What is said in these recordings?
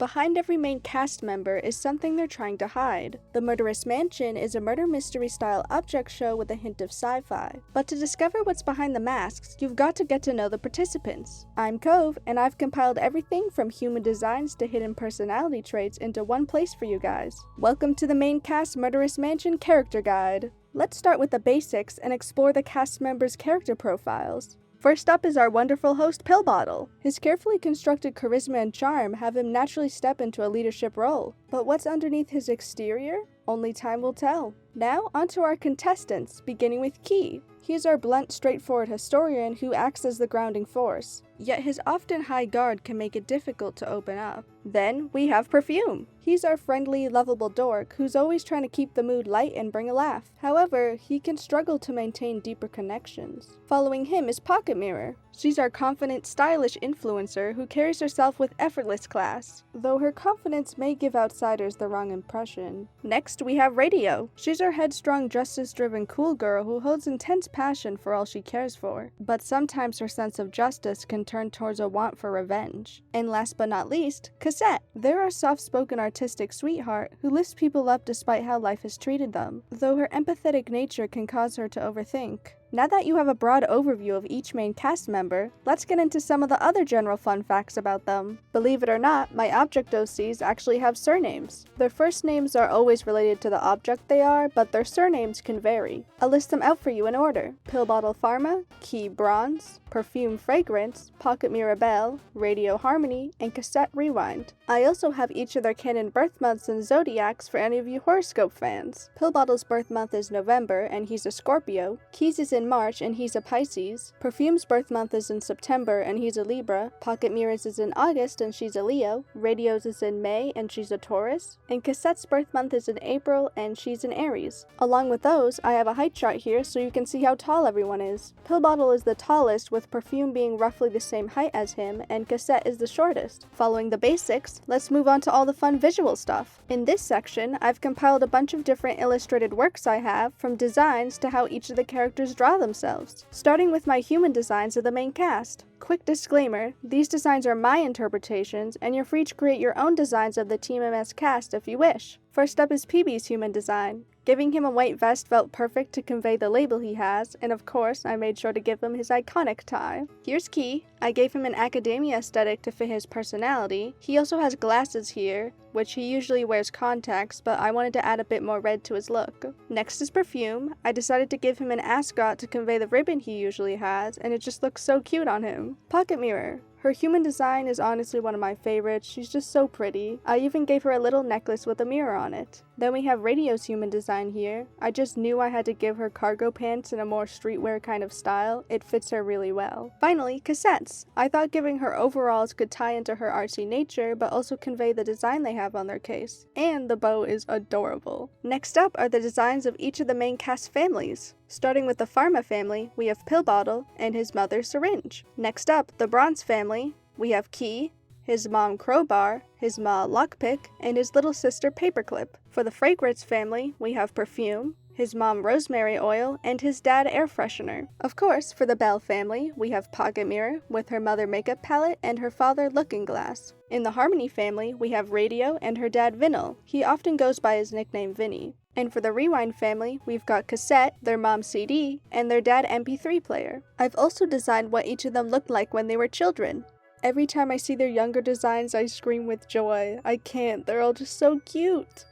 Behind every main cast member is something they're trying to hide. The Murderous Mansion is a murder mystery style object show with a hint of sci-fi. But to discover what's behind the masks, you've got to get to know the participants. I'm Cove, and I've compiled everything from human designs to hidden personality traits into one place for you guys. Welcome to the main cast Murderous Mansion character guide. Let's start with the basics and explore the cast members' character profiles. First up is our wonderful host, ᴘ괚ᴜ. His carefully constructed charisma and charm have him naturally step into a leadership role. But what's underneath his exterior? Only time will tell. Now, onto our contestants, beginning with ᴘ. He is our blunt, straightforward historian who acts as the grounding force, yet his often high guard can make it difficult to open up. Then, we have Perfume. He's our friendly, lovable dork who's always trying to keep the mood light and bring a laugh. However, he can struggle to maintain deeper connections. Following him is ᴘ괚ᴜ. She's our confident, stylish influencer who carries herself with effortless class, though her confidence may give outsiders the wrong impression. Next, we have Radio. She's our headstrong, justice-driven cool girl who holds intense passion for all she cares for, but sometimes her sense of justice can turn towards a want for revenge. And last but not least, Cassette. They're our soft-spoken artistic sweetheart who lifts people up despite how life has treated them, though her empathetic nature can cause her to overthink. Now that you have a broad overview of each main cast member, let's get into some of the other general fun facts about them. Believe it or not, my object OCs actually have surnames. Their first names are always related to the object they are, but their surnames can vary. I'll list them out for you in order: Pill Bottle Pharma, ᴘ Bronze, Perfume Fragrance, ᴘ괚ᴜ Rebel, Radio Harmony, and Cassette Rewind. I also have each of their canon birth months and zodiacs for any of you horoscope fans. Pill Bottle's birth month is November, and he's a Scorpio. ᴘ's is in March, and he's a Pisces. Perfume's birth month is in September, and he's a Libra. ᴘ괚ᴜ's is in August, and she's a Leo. Radio's is in May, and she's a Taurus. And Cassette's birth month is in April, and she's an Aries. Along with those, I have a height chart here so you can see how tall everyone is. Pill Bottle is the tallest, with Perfume being roughly the same height as him, and Cassette is the shortest. Following the basics, let's move on to all the fun visual stuff. In this section, I've compiled a bunch of different illustrated works I have, from designs to how each of the characters draw themselves, starting with my human designs of the main cast. Quick disclaimer, these designs are my interpretations, and you're free to create your own designs of the TMMS cast if you wish. First up is PB's human design. Giving him a white vest felt perfect to convey the label he has, and of course, I made sure to give him his iconic tie. Here's ᴘ. I gave him an academia aesthetic to fit his personality. He also has glasses here, which he usually wears contacts, but I wanted to add a bit more red to his look. Next is Perfume. I decided to give him an ascot to convey the ribbon he usually has, and it just looks so cute on him. ᴘ괚ᴜ. Her human design is honestly one of my favorites. She's just so pretty. I even gave her a little necklace with a mirror on it. Then we have Radio's human design here. I just knew I had to give her cargo pants in a more streetwear kind of style. It fits her really well. Finally, Cassette's. I thought giving her overalls could tie into her artsy nature, but also convey the design they have on their case. And the bow is adorable. Next up are the designs of each of the main cast families. Starting with the Pharma family, we have Pill Bottle and his mother Syringe. Next up, the Bronze family, we have ᴘ, his mom Crowbar, his ma Lockpick, and his little sister Paperclip. For the Fragrance family, we have Perfume, his mom Rosemary Oil, and his dad Air Freshener. Of course, for the Belle family, we have ᴘ괚ᴜ with her mother Makeup Palette and her father Looking Glass. In the Harmony family, we have Radio and her dad Vinyl. He often goes by his nickname Vinny. And for the Rewind family, we've got Cassette, their mom CD, and their dad MP3 player. I've also designed what each of them looked like when they were children. Every time I see their younger designs, I scream with joy. I can't, they're all just so cute.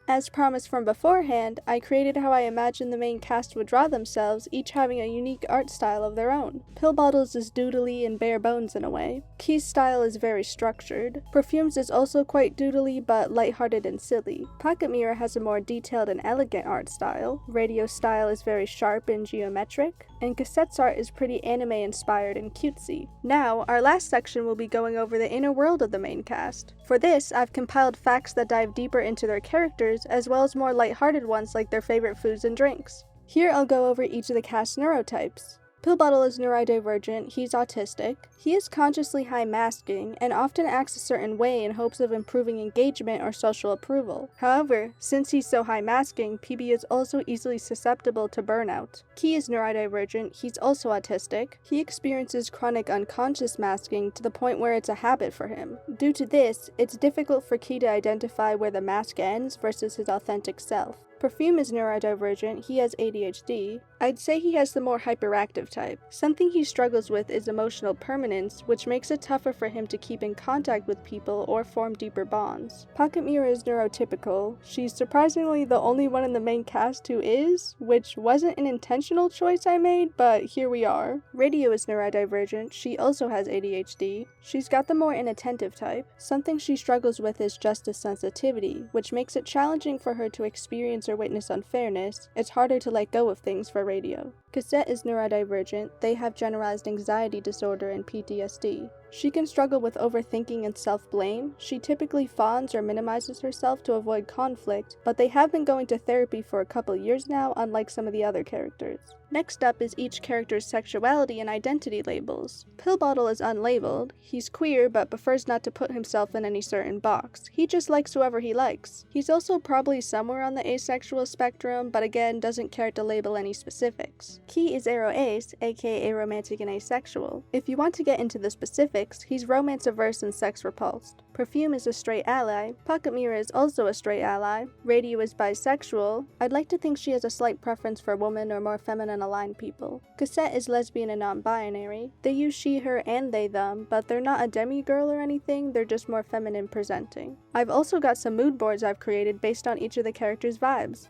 As promised from beforehand, I created how I imagined the main cast would draw themselves, each having a unique art style of their own. Pill Bottle's is doodly and bare bones in a way. ᴘ's style is very structured. Perfume's is also quite doodly but lighthearted and silly. ᴘ괚ᴜ has a more detailed and elegant art style. Radio's style is very sharp and geometric, and Cassette's art is pretty anime-inspired and cutesy. Now, our last section will be going over the inner world of the main cast. For this, I've compiled facts that dive deeper into their characters, as well as more lighthearted ones like their favorite foods and drinks. Here I'll go over each of the cast neurotypes. ᴘ괚ᴜ is neurodivergent, he's autistic. He is consciously high masking and often acts a certain way in hopes of improving engagement or social approval. However, since he's so high masking, PB is also easily susceptible to burnout. ᴘ is neurodivergent, he's also autistic. He experiences chronic unconscious masking to the point where it's a habit for him. Due to this, it's difficult for ᴘ to identify where the mask ends versus his authentic self. Perfume is neurodivergent, he has ADHD. I'd say he has the more hyperactive type. Something he struggles with is emotional permanence, which makes it tougher for him to keep in contact with people or form deeper bonds. ᴚᴚᴅ is neurotypical. She's surprisingly the only one in the main cast who is, which wasn't an intentional choice I made, but here we are. Radio is neurodivergent, she also has ADHD. She's got the more inattentive type. Something she struggles with is justice sensitivity, which makes it challenging for her to experience or witness unfairness. It's harder to let go of things for Radio. Cassette is neurodivergent, they have generalized anxiety disorder and PTSD. She can struggle with overthinking and self-blame. She typically fawns or minimizes herself to avoid conflict, but they have been going to therapy for a couple years now, unlike some of the other characters. Next up is each character's sexuality and identity labels. ᴘ괚ᴜ is unlabeled. He's queer but prefers not to put himself in any certain box. He just likes whoever he likes. He's also probably somewhere on the asexual spectrum, but again doesn't care to label any specifics. ᴘ is aroace, aka aromantic and asexual. If you want to get into the specifics, he's romance-averse and sex-repulsed. Perfume is a straight ally. ᴚᴚᴜ is also a straight ally. Radio is bisexual. I'd like to think she has a slight preference for women or more feminine-aligned people. Cassette is lesbian and non-binary. They use she, her, and they, them, but they're not a demi-girl or anything, they're just more feminine presenting. I've also got some mood boards I've created based on each of the characters' vibes.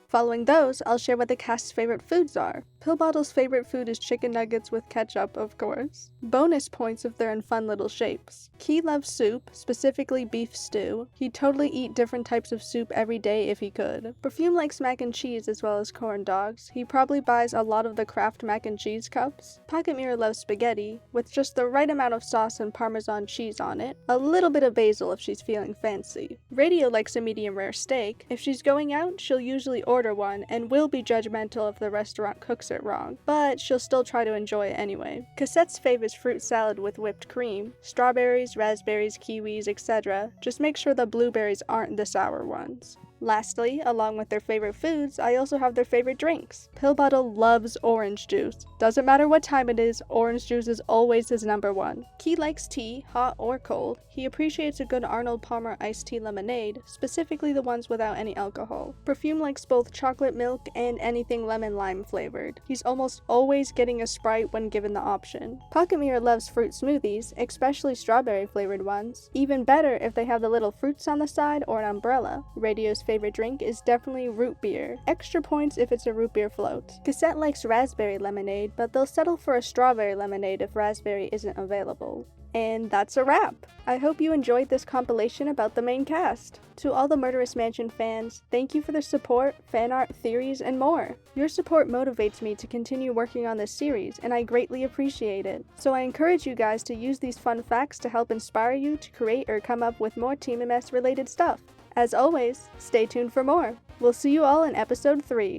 Following those, I'll share what the cast's favorite foods are. ᴘ괚ᴜ's favorite food is chicken nuggets with ketchup, of course. Bonus points if they're in fun little shapes. ᴘ loves soup, specifically beef stew. He'd totally eat different types of soup every day if he could. Perfume likes mac and cheese as well as corn dogs. He probably buys a lot of the Kraft mac and cheese cups. ᴚᴚᴜ loves spaghetti, with just the right amount of sauce and Parmesan cheese on it. A little bit of basil if she's feeling fancy. Radio likes a medium rare steak. If she's going out, she'll usually order one and will be judgmental if the restaurant cooks it wrong, but she'll still try to enjoy it anyway. Cassette's fave is fruit salad with whipped cream. Strawberries, raspberries, kiwis, etc. Just make sure the blueberries aren't the sour ones. Lastly, along with their favorite foods, I also have their favorite drinks. ᴘ괚ᴜ loves orange juice. Doesn't matter what time it is, orange juice is always his number one. ᴘ likes tea, hot or cold. He appreciates a good Arnold Palmer iced tea lemonade, specifically the ones without any alcohol. Perfume likes both chocolate milk and anything lemon-lime flavored. He's almost always getting a Sprite when given the option. ᴚᴚᴜ loves fruit smoothies, especially strawberry flavored ones. Even better if they have the little fruits on the side or an umbrella. Radio's favorite drink is definitely root beer. Extra points if it's a root beer float. Cassette likes raspberry lemonade, but they'll settle for a strawberry lemonade if raspberry isn't available. And that's a wrap! I hope you enjoyed this compilation about the main cast. To all the Murderous Mansion fans, thank you for the support, fan art, theories, and more. Your support motivates me to continue working on this series, and I greatly appreciate it. So I encourage you guys to use these fun facts to help inspire you to create or come up with more TMMS related stuff. As always, stay tuned for more. We'll see you all in episode 3.